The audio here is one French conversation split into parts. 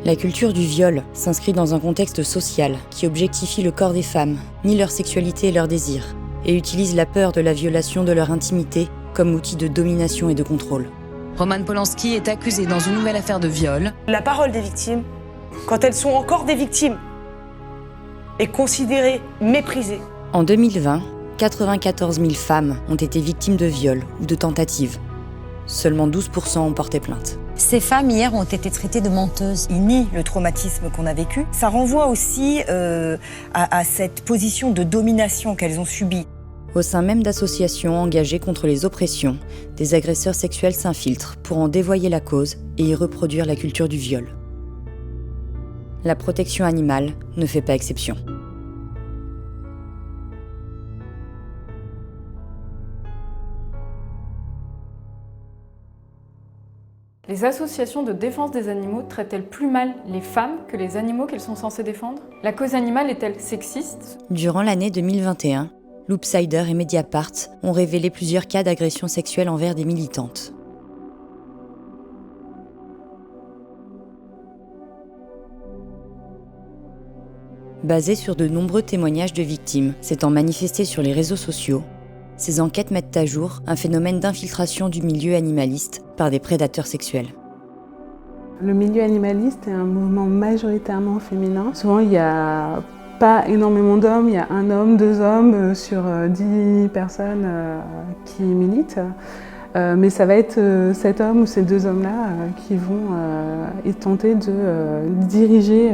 La culture du viol s'inscrit dans un contexte social qui objectifie le corps des femmes, nie leur sexualité et leurs désirs, et utilise la peur de la violation de leur intimité comme outil de domination et de contrôle. Roman Polanski est accusé dans une nouvelle affaire de viol. La parole des victimes, quand elles sont encore des victimes, est considérée, méprisée. En 2020, 94 000 femmes ont été victimes de viol ou de tentatives. Seulement 12% ont porté plainte. Ces femmes, hier, ont été traitées de menteuses. Ils nient le traumatisme qu'on a vécu. Ça renvoie aussi à cette position de domination qu'elles ont subie. Au sein même d'associations engagées contre les oppressions, des agresseurs sexuels s'infiltrent pour en dévoyer la cause et y reproduire la culture du viol. La protection animale ne fait pas exception. Les associations de défense des animaux traitent-elles plus mal les femmes que les animaux qu'elles sont censées défendre? La cause animale est-elle sexiste? Durant l'année 2021, Loopsider et Mediapart ont révélé plusieurs cas d'agression sexuelle envers des militantes. Basées sur de nombreux témoignages de victimes s'étant manifestés sur les réseaux sociaux, ces enquêtes mettent à jour un phénomène d'infiltration du milieu animaliste par des prédateurs sexuels. Le milieu animaliste est un mouvement majoritairement féminin. Souvent, il n'y a pas énormément d'hommes, il y a un homme, 2 hommes sur 10 personnes qui militent. Mais ça va être cet homme ou ces 2 hommes-là qui vont tenter de diriger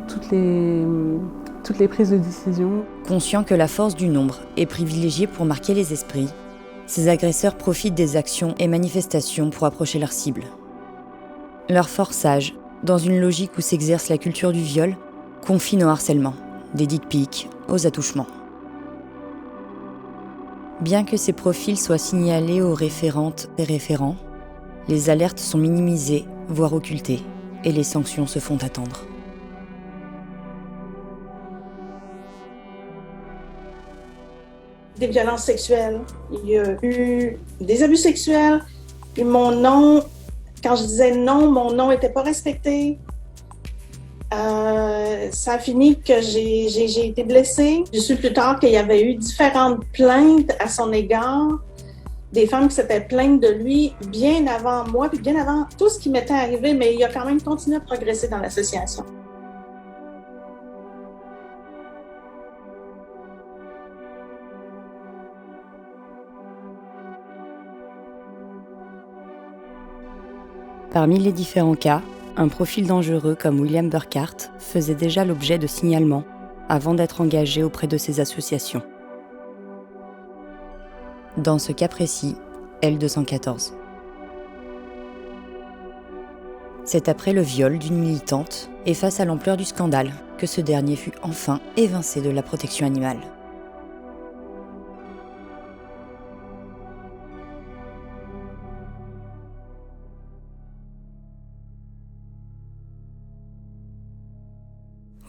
toutes les prises de décision. Conscients que la force du nombre est privilégiée pour marquer les esprits, ces agresseurs profitent des actions et manifestations pour approcher leur cible. Leur forçage, dans une logique où s'exerce la culture du viol, confine au harcèlement, des dick pics aux attouchements. Bien que ces profils soient signalés aux référentes et référents, les alertes sont minimisées, voire occultées, et les sanctions se font attendre. Des violences sexuelles, il y a eu des abus sexuels, et mon nom, quand je disais non, mon nom n'était pas respecté. Ça a fini que j'ai été blessée. J'ai su plus tard qu'il y avait eu différentes plaintes à son égard, des femmes qui s'étaient plaintes de lui bien avant moi, puis bien avant tout ce qui m'était arrivé, mais il a quand même continué à progresser dans l'association. Parmi les différents cas, un profil dangereux comme William Burkhart faisait déjà l'objet de signalements avant d'être engagé auprès de ces associations. Dans ce cas précis, L214. C'est après le viol d'une militante et face à l'ampleur du scandale que ce dernier fut enfin évincé de la protection animale.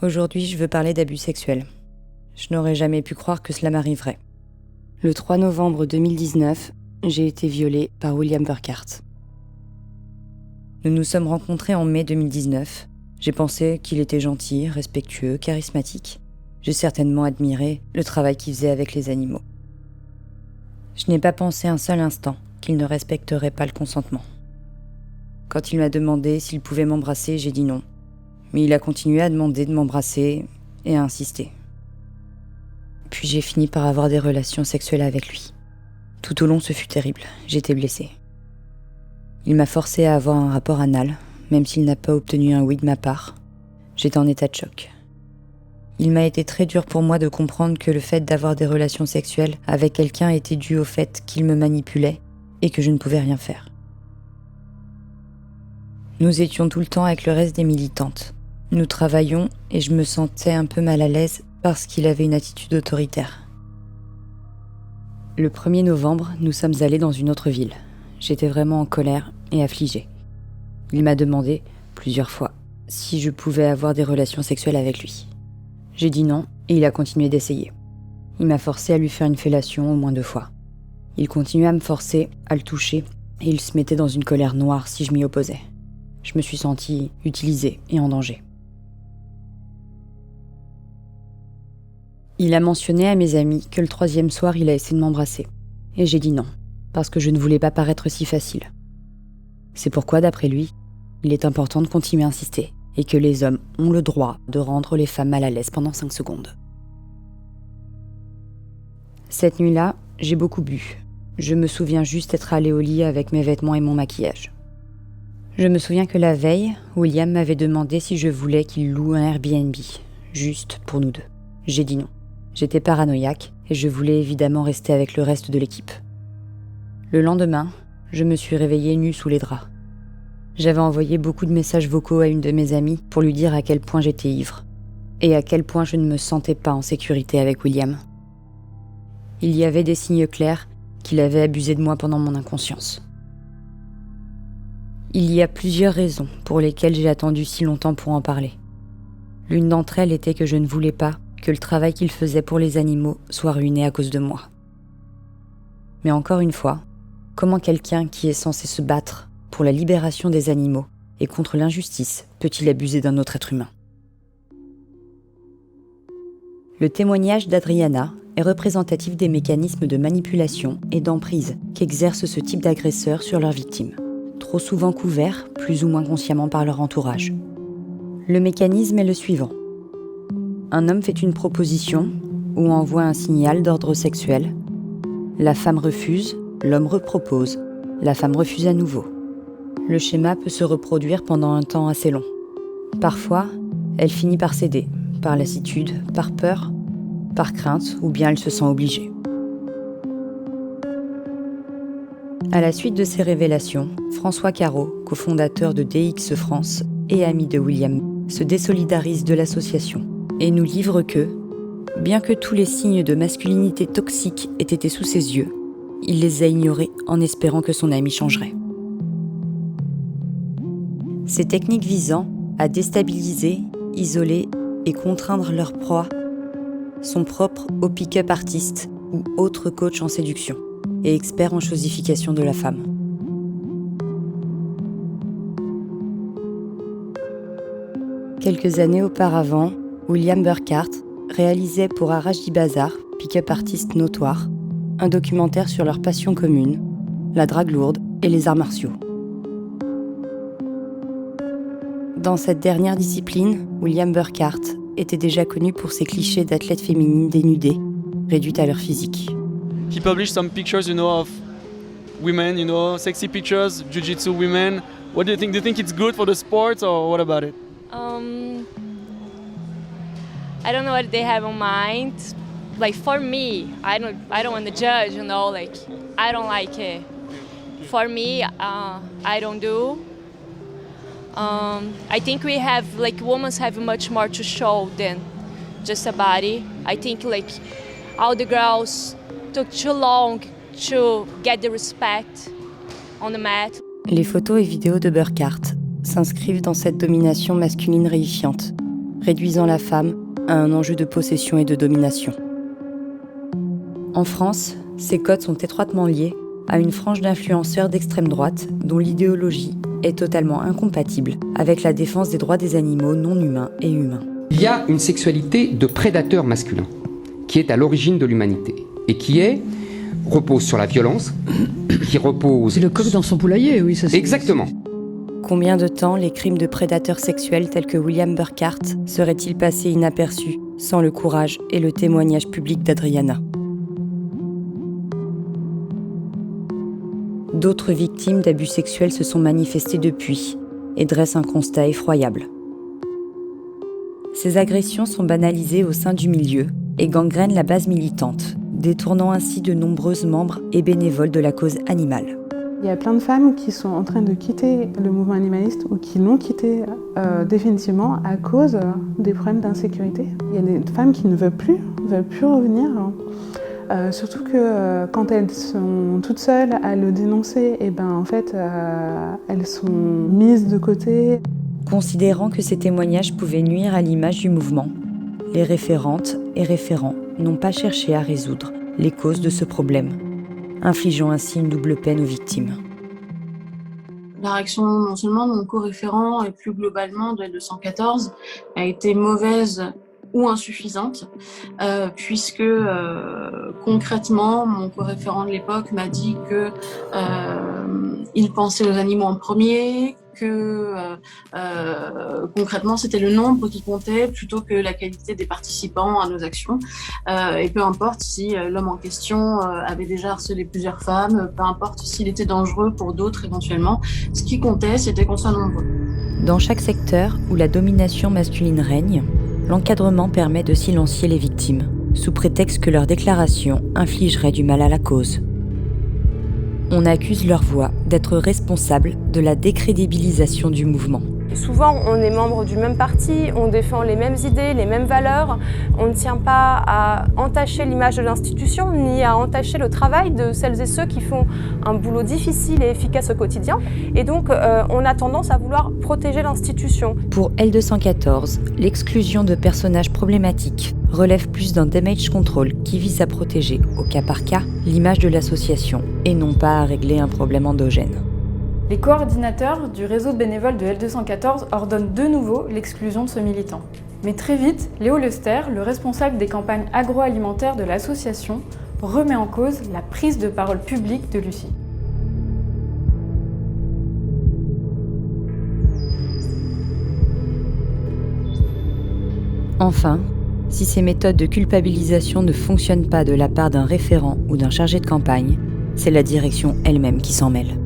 Aujourd'hui, je veux parler d'abus sexuels. Je n'aurais jamais pu croire que cela m'arriverait. Le 3 novembre 2019, j'ai été violée par William Burkhart. Nous nous sommes rencontrés en mai 2019. J'ai pensé qu'il était gentil, respectueux, charismatique. J'ai certainement admiré le travail qu'il faisait avec les animaux. Je n'ai pas pensé un seul instant qu'il ne respecterait pas le consentement. Quand il m'a demandé s'il pouvait m'embrasser, j'ai dit non. Mais il a continué à demander de m'embrasser et à insister. Puis j'ai fini par avoir des relations sexuelles avec lui. Tout au long, ce fut terrible. J'étais blessée. Il m'a forcée à avoir un rapport anal, même s'il n'a pas obtenu un oui de ma part. J'étais en état de choc. Il m'a été très dur pour moi de comprendre que le fait d'avoir des relations sexuelles avec quelqu'un était dû au fait qu'il me manipulait et que je ne pouvais rien faire. Nous étions tout le temps avec le reste des militantes. Nous travaillions et je me sentais un peu mal à l'aise parce qu'il avait une attitude autoritaire. Le 1er novembre, nous sommes allés dans une autre ville. J'étais vraiment en colère et affligée. Il m'a demandé, plusieurs fois, si je pouvais avoir des relations sexuelles avec lui. J'ai dit non et il a continué d'essayer. Il m'a forcé à lui faire une fellation au moins 2 fois. Il continuait à me forcer, à le toucher et il se mettait dans une colère noire si je m'y opposais. Je me suis sentie utilisée et en danger. Il a mentionné à mes amis que le 3e soir, il a essayé de m'embrasser. Et j'ai dit non, parce que je ne voulais pas paraître si facile. C'est pourquoi, d'après lui, il est important de continuer à insister et que les hommes ont le droit de rendre les femmes mal à l'aise pendant 5 secondes. Cette nuit-là, j'ai beaucoup bu. Je me souviens juste être allée au lit avec mes vêtements et mon maquillage. Je me souviens que la veille, William m'avait demandé si je voulais qu'il loue un Airbnb, juste pour nous deux. J'ai dit non. J'étais paranoïaque et je voulais évidemment rester avec le reste de l'équipe. Le lendemain, je me suis réveillée nue sous les draps. J'avais envoyé beaucoup de messages vocaux à une de mes amies pour lui dire à quel point j'étais ivre et à quel point je ne me sentais pas en sécurité avec William. Il y avait des signes clairs qu'il avait abusé de moi pendant mon inconscience. Il y a plusieurs raisons pour lesquelles j'ai attendu si longtemps pour en parler. L'une d'entre elles était que je ne voulais pas que le travail qu'il faisait pour les animaux soit ruiné à cause de moi. Mais encore une fois, comment quelqu'un qui est censé se battre pour la libération des animaux et contre l'injustice peut-il abuser d'un autre être humain ? Le témoignage d'Adriana est représentatif des mécanismes de manipulation et d'emprise qu'exerce ce type d'agresseurs sur leurs victimes, trop souvent couverts, plus ou moins consciemment par leur entourage. Le mécanisme est le suivant. Un homme fait une proposition ou envoie un signal d'ordre sexuel. La femme refuse, l'homme repropose, la femme refuse à nouveau. Le schéma peut se reproduire pendant un temps assez long. Parfois, elle finit par céder, par lassitude, par peur, par crainte ou bien elle se sent obligée. À la suite de ces révélations, François Carreau, cofondateur de DX France et ami de William, se désolidarise de l'association et nous livre que, bien que tous les signes de masculinité toxique aient été sous ses yeux, il les a ignorés en espérant que son ami changerait. Ces techniques visant à déstabiliser, isoler et contraindre leur proie sont propres aux pick-up artistes ou autres coachs en séduction et experts en chosification de la femme. Quelques années auparavant, William Burkhart réalisait pour Arachdi Bazar, pick-up artiste notoire, un documentaire sur leur passion commune, la drague lourde et les arts martiaux. Dans cette dernière discipline, William Burkhart était déjà connu pour ses clichés d'athlètes féminines dénudées, réduites à leur physique. He published some pictures, of women, sexy pictures, jiu-jitsu women. What do you think? Do you think it's good for the sport or what about it? I don't know what they have in mind. Like for me, I don't want to judge, like I don't like it. For me, I don't do. I think we have women have much more to show than just a body. I think all the girls took too long to get the respect on the mat. Les photos et vidéos de Burkhart s'inscrivent dans cette domination masculine réifiante, réduisant la femme à un enjeu de possession et de domination. En France, ces codes sont étroitement liés à une frange d'influenceurs d'extrême droite dont l'idéologie est totalement incompatible avec la défense des droits des animaux non humains et humains. Il y a une sexualité de prédateur masculin qui est à l'origine de l'humanité et qui repose sur la violence, qui repose... C'est le coq dans son poulailler, oui, ça c'est... Exactement. Combien de temps les crimes de prédateurs sexuels tels que William Burkhart seraient-ils passés inaperçus sans le courage et le témoignage public d'Adriana ? D'autres victimes d'abus sexuels se sont manifestées depuis et dressent un constat effroyable. Ces agressions sont banalisées au sein du milieu et gangrènent la base militante, détournant ainsi de nombreux membres et bénévoles de la cause animale. Il y a plein de femmes qui sont en train de quitter le mouvement animaliste ou qui l'ont quitté définitivement à cause des problèmes d'insécurité. Il y a des femmes qui ne veulent plus revenir. Surtout que quand elles sont toutes seules à le dénoncer, elles sont mises de côté. Considérant que ces témoignages pouvaient nuire à l'image du mouvement, les référentes et référents n'ont pas cherché à résoudre les causes de ce problème, infligeant ainsi une double peine aux victimes. La réaction non seulement de mon co-référent et plus globalement de L214 a été mauvaise ou insuffisante, puisque concrètement, mon co-référent de l'époque m'a dit que il pensait aux animaux en premier, que concrètement c'était le nombre qui comptait plutôt que la qualité des participants à nos actions, et peu importe si l'homme en question avait déjà harcelé plusieurs femmes, peu importe s'il était dangereux pour d'autres éventuellement, ce qui comptait c'était qu'on soit nombreux. Dans chaque secteur où la domination masculine règne, l'encadrement permet de silencier les victimes, sous prétexte que leurs déclarations infligeraient du mal à la cause. On accuse leur voix d'être responsables de la décrédibilisation du mouvement. Souvent, on est membre du même parti, on défend les mêmes idées, les mêmes valeurs. On ne tient pas à entacher l'image de l'institution, ni à entacher le travail de celles et ceux qui font un boulot difficile et efficace au quotidien. Et donc, on a tendance à vouloir protéger l'institution. Pour L214, l'exclusion de personnages problématiques relève plus d'un damage control qui vise à protéger, au cas par cas, l'image de l'association et non pas à régler un problème endogène. Les coordinateurs du réseau bénévole de L214 ordonnent de nouveau l'exclusion de ce militant. Mais très vite, Léo Lester, le responsable des campagnes agroalimentaires de l'association, remet en cause la prise de parole publique de Lucie. Enfin, si ces méthodes de culpabilisation ne fonctionnent pas de la part d'un référent ou d'un chargé de campagne, c'est la direction elle-même qui s'en mêle.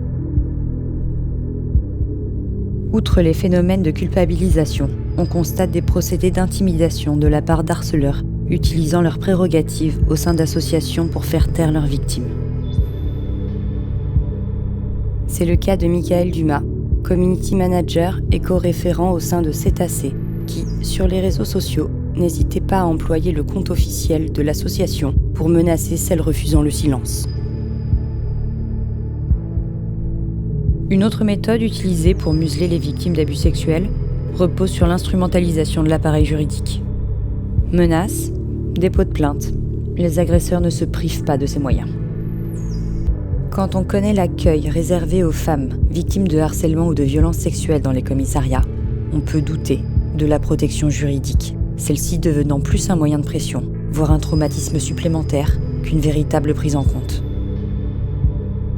Outre les phénomènes de culpabilisation, on constate des procédés d'intimidation de la part d'harceleurs utilisant leurs prérogatives au sein d'associations pour faire taire leurs victimes. C'est le cas de Michael Dumas, community manager et co-référent au sein de Cétacé, qui, sur les réseaux sociaux, n'hésitait pas à employer le compte officiel de l'association pour menacer celles refusant le silence. Une autre méthode utilisée pour museler les victimes d'abus sexuels repose sur l'instrumentalisation de l'appareil juridique. Menaces, dépôt de plainte, les agresseurs ne se privent pas de ces moyens. Quand on connaît l'accueil réservé aux femmes victimes de harcèlement ou de violences sexuelles dans les commissariats, on peut douter de la protection juridique, celle-ci devenant plus un moyen de pression, voire un traumatisme supplémentaire qu'une véritable prise en compte.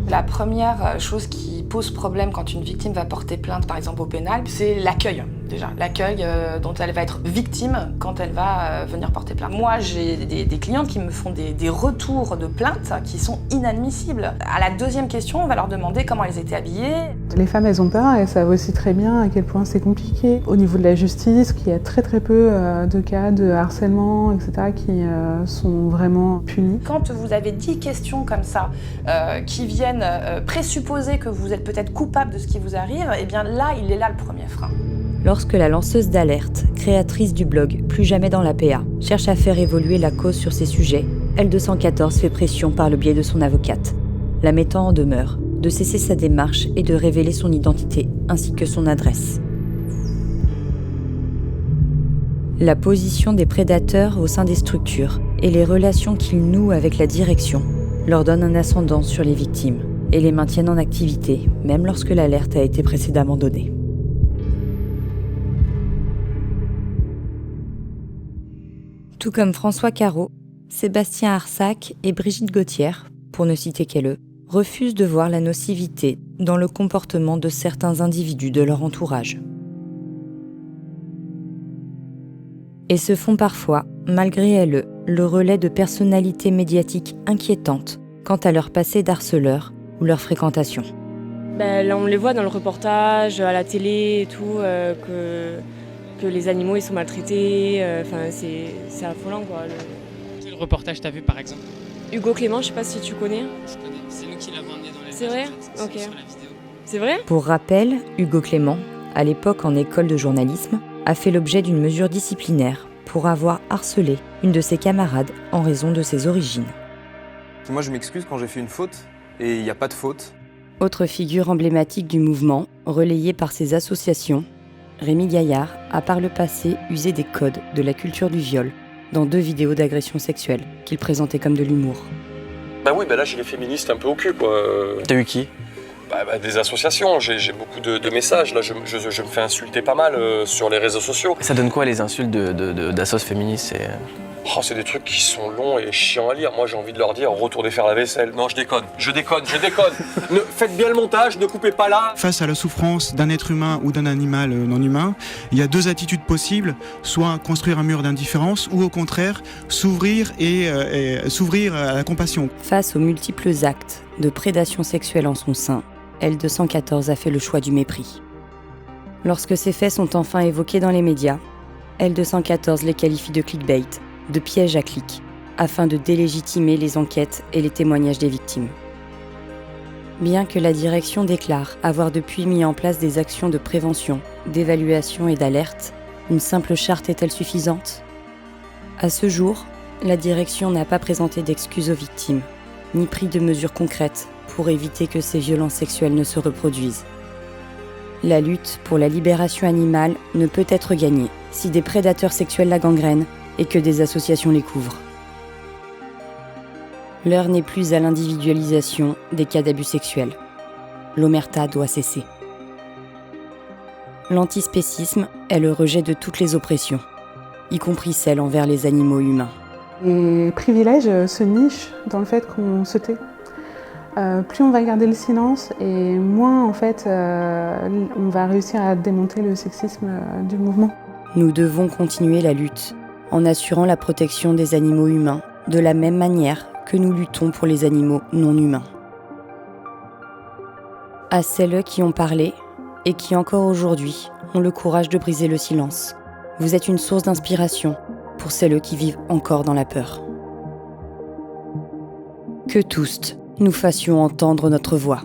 La première chose qui pose problème quand une victime va porter plainte, par exemple au pénal, c'est l'accueil, déjà. L'accueil dont elle va être victime quand elle va venir porter plainte. Moi, j'ai des clientes qui me font des retours de plainte qui sont inadmissibles. À la deuxième question, on va leur demander comment elles étaient habillées. Les femmes, elles ont peur, elles savent aussi très bien à quel point c'est compliqué. Au niveau de la justice, qu'il y a très peu de cas de harcèlement, etc., qui sont vraiment punis. Quand vous avez 10 questions comme ça, qui viennent présupposer que vous êtes peut-être coupable de ce qui vous arrive, eh bien là, il est là le premier frein. Lorsque la lanceuse d'alerte, créatrice du blog Plus jamais dans la PA, cherche à faire évoluer la cause sur ces sujets, L214 fait pression par le biais de son avocate, la mettant en demeure de cesser sa démarche et de révéler son identité ainsi que son adresse. La position des prédateurs au sein des structures et les relations qu'ils nouent avec la direction leur donnent un ascendant sur les victimes et les maintiennent en activité, même lorsque l'alerte a été précédemment donnée. Tout comme François Caraud, Sébastien Arsac et Brigitte Gauthier, pour ne citer qu'elles, refusent de voir la nocivité dans le comportement de certains individus de leur entourage. Et se font parfois, malgré elles, le relais de personnalités médiatiques inquiétantes quant à leur passé d'harceleur ou leur fréquentation. Là, on les voit dans le reportage, à la télé et tout, que les animaux ils sont maltraités. C'est affolant, quoi. Quel reportage t'as vu, par exemple? Hugo Clément, je sais pas si tu connais. Je connais, c'est nous qui l'avons emmené dans les C'est vrai? Ok. Sur la vidéo. C'est vrai? Pour rappel, Hugo Clément, à l'époque en école de journalisme, a fait l'objet d'une mesure disciplinaire pour avoir harcelé une de ses camarades en raison de ses origines. Moi, je m'excuse quand j'ai fait une faute, et il n'y a pas de faute. Autre figure emblématique du mouvement, relayée par ses associations, Rémi Gaillard a par le passé usé des codes de la culture du viol dans 2 vidéos d'agression sexuelle qu'il présentait comme de l'humour. Bah oui, là j'ai les féministes un peu au cul, quoi. T'as eu qui? Bah Des associations, j'ai beaucoup de messages. Là, je me fais insulter pas mal sur les réseaux sociaux. Ça donne quoi les insultes d'assos féministes C'est des trucs qui sont longs et chiants à lire. Moi, j'ai envie de leur dire retournez faire la vaisselle. Non, je déconne. Faites bien le montage, ne coupez pas là. Face à la souffrance d'un être humain ou d'un animal non humain, il y a deux attitudes possibles, soit construire un mur d'indifférence ou au contraire s'ouvrir et s'ouvrir à la compassion. Face aux multiples actes de prédation sexuelle en son sein, L214 a fait le choix du mépris. Lorsque ces faits sont enfin évoqués dans les médias, L214 les qualifie de clickbait, de piège à clics, afin de délégitimer les enquêtes et les témoignages des victimes. Bien que la direction déclare avoir depuis mis en place des actions de prévention, d'évaluation et d'alerte, une simple charte est-elle suffisante ? À ce jour, la direction n'a pas présenté d'excuses aux victimes, ni pris de mesures concrètes pour éviter que ces violences sexuelles ne se reproduisent. La lutte pour la libération animale ne peut être gagnée si des prédateurs sexuels la gangrènent et que des associations les couvrent. L'heure n'est plus à l'individualisation des cas d'abus sexuels. L'omerta doit cesser. L'antispécisme est le rejet de toutes les oppressions, y compris celles envers les animaux humains. Les privilèges se nichent dans le fait qu'on se tait. Plus on va garder le silence et moins en fait on va réussir à démonter le sexisme du mouvement. Nous devons continuer la lutte en assurant la protection des animaux humains de la même manière que nous luttons pour les animaux non humains. À celles qui ont parlé et qui encore aujourd'hui ont le courage de briser le silence, vous êtes une source d'inspiration pour celles qui vivent encore dans la peur. Que tous nous fassions entendre notre voix.